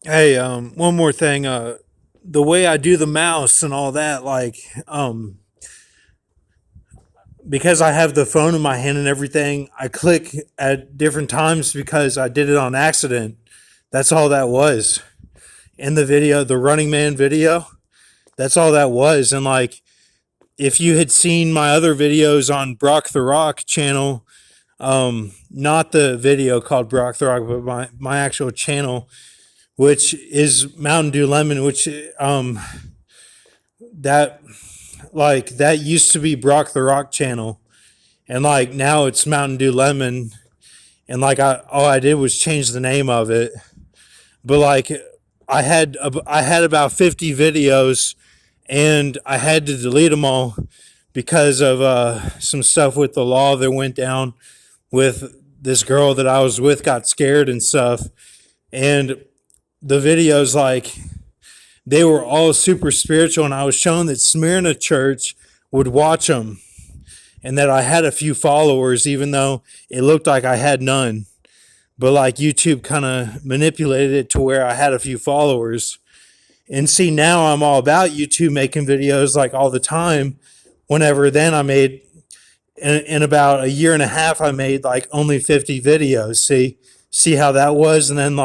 Hey, one more thing. The way I do the mouse and all that, because I have the phone in my hand and everything, I click at different times because I did it on accident. That's all that was in the video, the Running Man video. That's all that was. And if you had seen my other videos on Brock the Rock channel, not the video called Brock the Rock, but my actual channel, which is Mountain Dew Lemon, which that that used to be Brock the Rock channel, and now it's Mountain Dew Lemon, and I all I did was change the name of it, but I had about 50 videos, and I had to delete them all because of some stuff with the law that went down with this girl that I was with got scared and stuff, and the videos they were all super spiritual, and I was shown that Smyrna Church would watch them and that I had a few followers, even though it looked like I had none. But YouTube kind of manipulated it to where I had a few followers. And see, now I'm all about YouTube making videos all the time. Whenever then I made, in about a year and a half, I made only 50 videos. See how that was? And then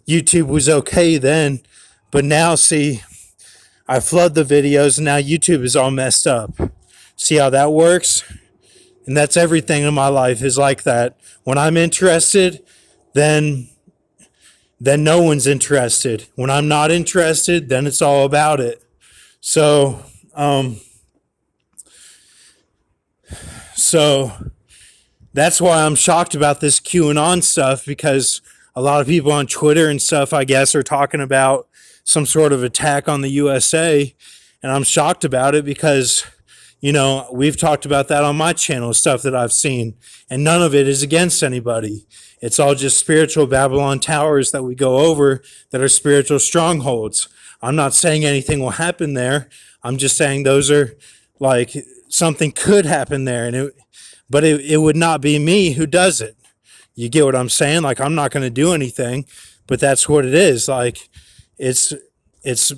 YouTube was okay then. But now, see, I flood the videos and now YouTube is all messed up. See how that works? And that's everything in my life is like that. When I'm interested, then no one's interested. When I'm not interested, then it's all about it. So so that's why I'm shocked about this QAnon stuff, because a lot of people on Twitter and stuff, I guess, are talking about some sort of attack on the USA. And I'm shocked about it because, we've talked about that on my channel, stuff that I've seen, and none of it is against anybody. It's all just spiritual Babylon towers that we go over that are spiritual strongholds. I'm not saying anything will happen there. I'm just saying those are something could happen there, but it would not be me who does it. You get what I'm saying? I'm not going to do anything, but that's what it is. It's it's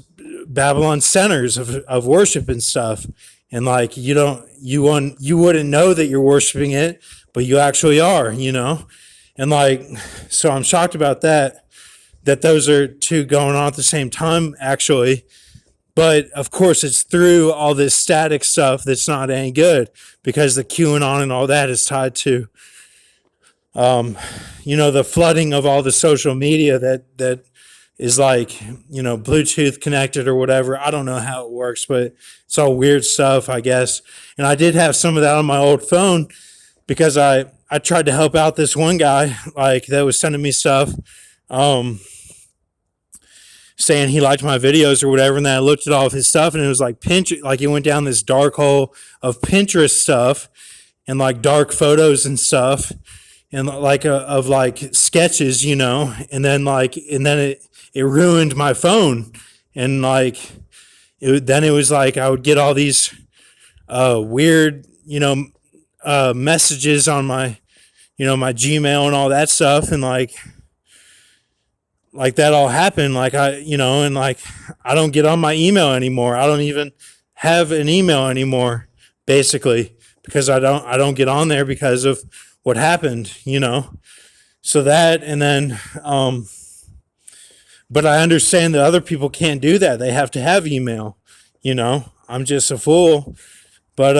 Babylon centers of worship and stuff, and you wouldn't know that you're worshiping it, but you actually are, and so I'm shocked about that those are two going on at the same time, actually. But of course, it's through all this static stuff that's not any good, because the QAnon and all that is tied to, the flooding of all the social media that is Bluetooth connected or whatever. I don't know how it works, but it's all weird stuff, I guess. And I did have some of that on my old phone because I tried to help out this one guy that was sending me stuff. Saying he liked my videos or whatever, and then I looked at all of his stuff, and it was Pinterest, he went down this dark hole of Pinterest stuff, and dark photos and stuff, and of sketches, and then it ruined my phone, and then it was I would get all these weird, messages on my, my Gmail and all that stuff, and that all happened, and I don't get on my email anymore. I don't even have an email anymore, basically, because I don't get on there because of what happened, so that, and then but I understand that other people can't do that. They have to have email, I'm just a fool. But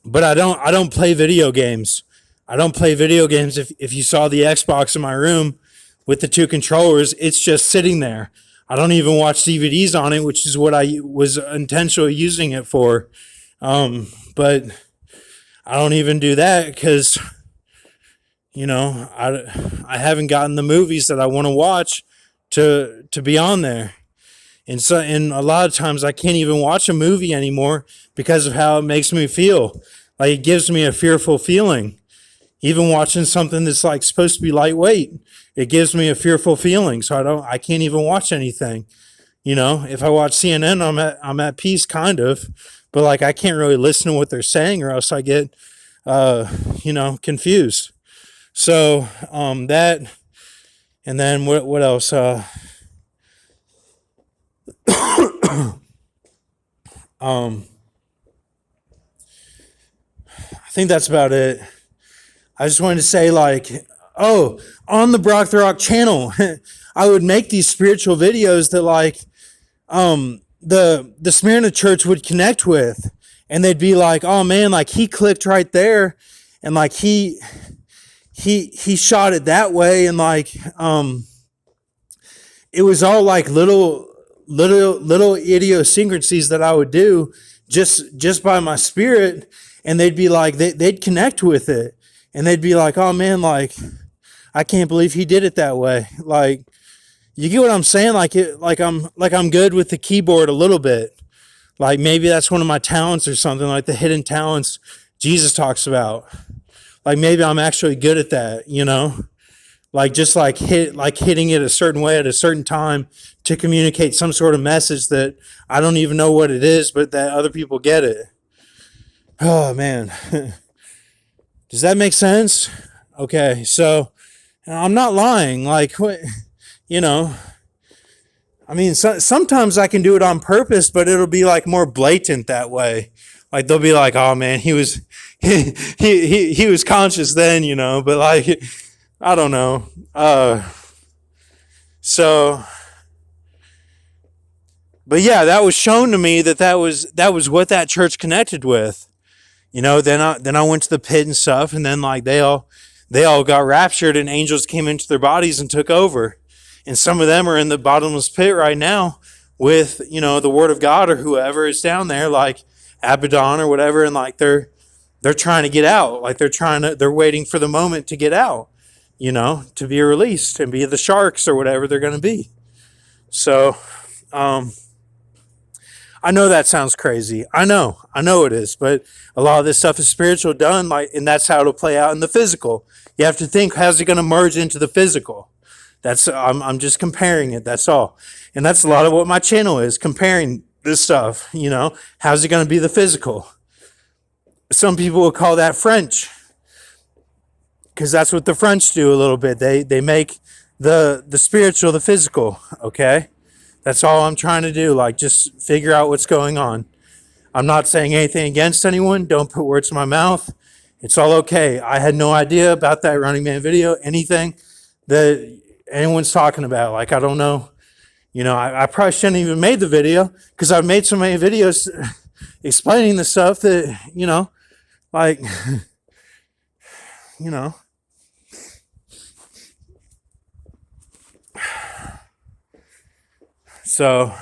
but I don't play video games. I don't play video games. If you saw the Xbox in my room with the two controllers, it's just sitting there. I don't even watch DVDs on it, which is what I was intentionally using it for. But I don't even do that because, I haven't gotten the movies that I want to watch to be on there. And a lot of times I can't even watch a movie anymore because of how it makes me feel. It gives me a fearful feeling. Even watching something that's supposed to be lightweight, it gives me a fearful feeling. So I can't even watch anything. If I watch CNN, I'm at peace, kind of, but I can't really listen to what they're saying, or else I get, confused. So that, and then what else? Um, I think that's about it. I just wanted to say, like, oh, on the Brock the Rock channel, I would make these spiritual videos that, like, the Smyrna church would connect with, and they'd be like, oh man, like he clicked right there, and like he shot it that way, and like it was all like little idiosyncrasies that I would do just by my spirit, and they'd be like they'd connect with it, and they'd be like, oh man, like I can't believe he did it that way. Like, you get what I'm saying? Like I'm good with the keyboard a little bit. Like maybe that's one of my talents or something, like the hidden talents Jesus talks about. Like maybe I'm actually good at that, you know? Like just like hitting it a certain way at a certain time to communicate some sort of message that I don't even know what it is, but that other people get it. Oh man. Does that make sense? Okay, so I'm not lying. Like what, you know, I mean, sometimes I can do it on purpose, but it'll be like more blatant that way. Like they'll be like, "Oh man, he was he was conscious then," you know. But like, I don't know. So, but yeah, that was shown to me that was what that church connected with. You know, then I went to the pit and stuff, and then like they all got raptured, and angels came into their bodies and took over. And some of them are in the bottomless pit right now with, the word of God or whoever is down there, like Abaddon or whatever, and like they're trying to get out. Like they're waiting for the moment to get out, to be released and be the sharks or whatever they're going to be. So, I know that sounds crazy. I know it is, but a lot of this stuff is spiritual done, like, and that's how it'll play out in the physical. You have to think, how's it going to merge into the physical? I'm just comparing it. That's all, and that's a lot of what my channel is, comparing this stuff. How's it going to be the physical? Some people will call that French, because that's what the French do a little bit. They make the spiritual the physical. Okay. That's all I'm trying to do. Like, just figure out what's going on. I'm not saying anything against anyone. Don't put words in my mouth. It's all okay. I had no idea about that Running Man video, anything that anyone's talking about. Like, I don't know. I probably shouldn't have even made the video, because I've made so many videos explaining the stuff that, like, you know. So,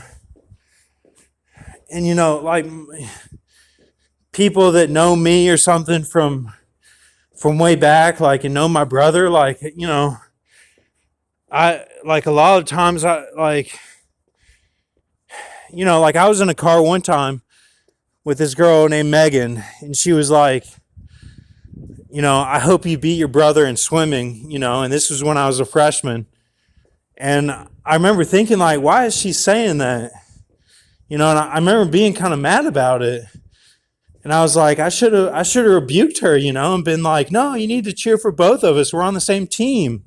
and like people that know me or something from way back, like, and know my brother, like, I like a lot of times like I was in a car one time with this girl named Megan, and she was like, I hope you beat your brother in swimming, and this was when I was a freshman. And I remember thinking, like, why is she saying that? And I remember being kind of mad about it. And I was like, I should have rebuked her, and been like, no, you need to cheer for both of us. We're on the same team.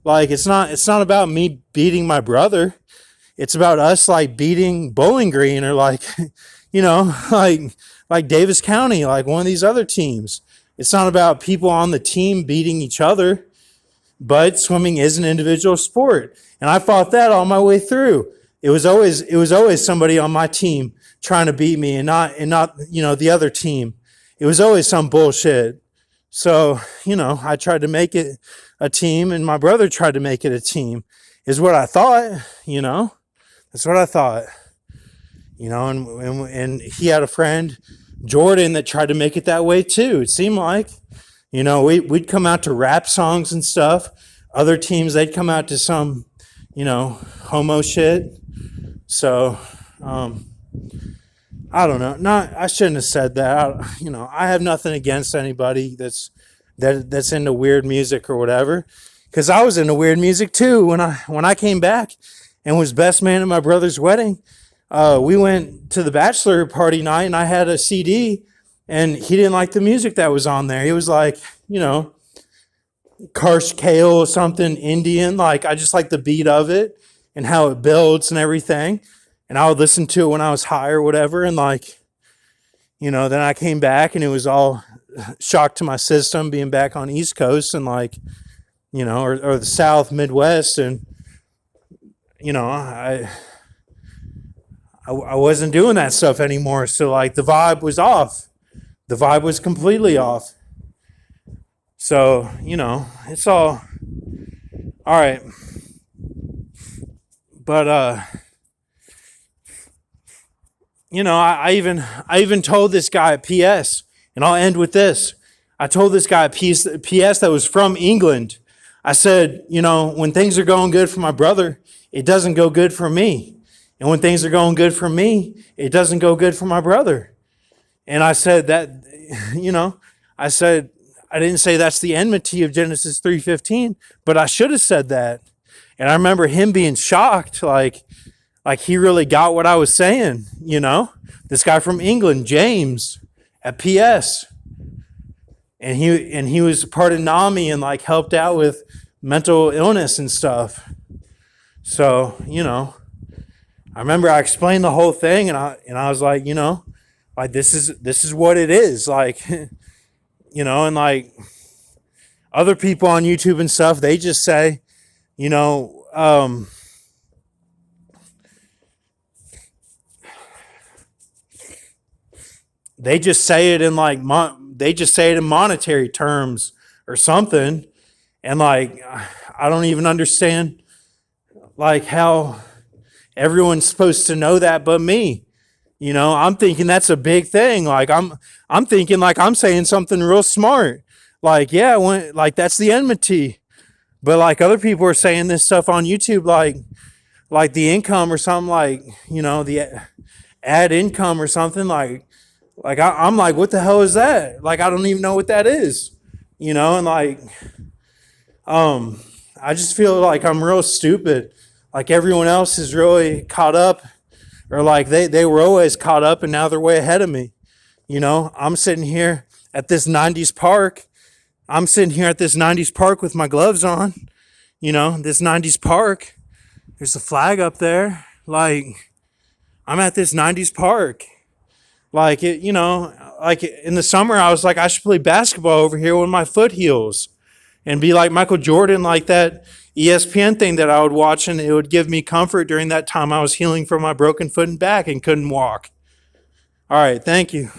Like, it's not about me beating my brother. It's about us, like, beating Bowling Green, or like, like Davis County, like one of these other teams. It's not about people on the team beating each other, but swimming is an individual sport. And I fought that all my way through. It was always somebody on my team trying to beat me, and not the other team. It was always some bullshit. So, I tried to make it a team, and my brother tried to make it a team, is what I thought. That's what I thought. And he had a friend, Jordan, that tried to make it that way too. It seemed like, we'd come out to rap songs and stuff. Other teams, they'd come out to some, homo shit. So, I don't know. I shouldn't have said that. I have nothing against anybody that's into weird music or whatever, because I was into weird music too when I came back and was best man at my brother's wedding. We went to the bachelor party night, and I had a CD, and he didn't like the music that was on there. He was like, Karsh Kale or something Indian. Like I just like the beat of it and how it builds and everything. And I would listen to it when I was high or whatever. And like, then I came back and it was all shock to my system being back on East Coast and like, or the South Midwest. And, I wasn't doing that stuff anymore. So like the vibe was off. The vibe was completely off. So, it's all right. But I even told this guy at PS, and I'll end with this. I told this guy at PS that was from England. I said, when things are going good for my brother, it doesn't go good for me. And when things are going good for me, it doesn't go good for my brother. And I said that, I didn't say that's the enmity of Genesis 3:15, but I should have said that. And I remember him being shocked, like he really got what I was saying, This guy from England, James, at PS. And he was part of NAMI and like helped out with mental illness and stuff. So, I remember I explained the whole thing and I was like, like this is what it is. Like, and like other people on YouTube and stuff, they just say, they just say it in like they just say it in monetary terms or something, and like I don't even understand like how everyone's supposed to know that but me. I'm thinking that's a big thing. Like I'm thinking like I'm saying something real smart. Like yeah, like that's the enmity. But like other people are saying this stuff on YouTube, like the income or something, like the ad income or something, like I'm like, what the hell is that? Like I don't even know what that is, and like I just feel like I'm real stupid. Like everyone else is really caught up, or like they were always caught up and now they're way ahead of me. I'm sitting here at this 90s park. I'm sitting here at this 90s park with my gloves on. This 90s park. There's a flag up there. Like I'm at this 90s park. Like it, like in the summer I was like, I should play basketball over here with my foot heels and be like Michael Jordan, like that ESPN thing that I would watch, and it would give me comfort during that time I was healing from my broken foot and back and couldn't walk. All right, thank you.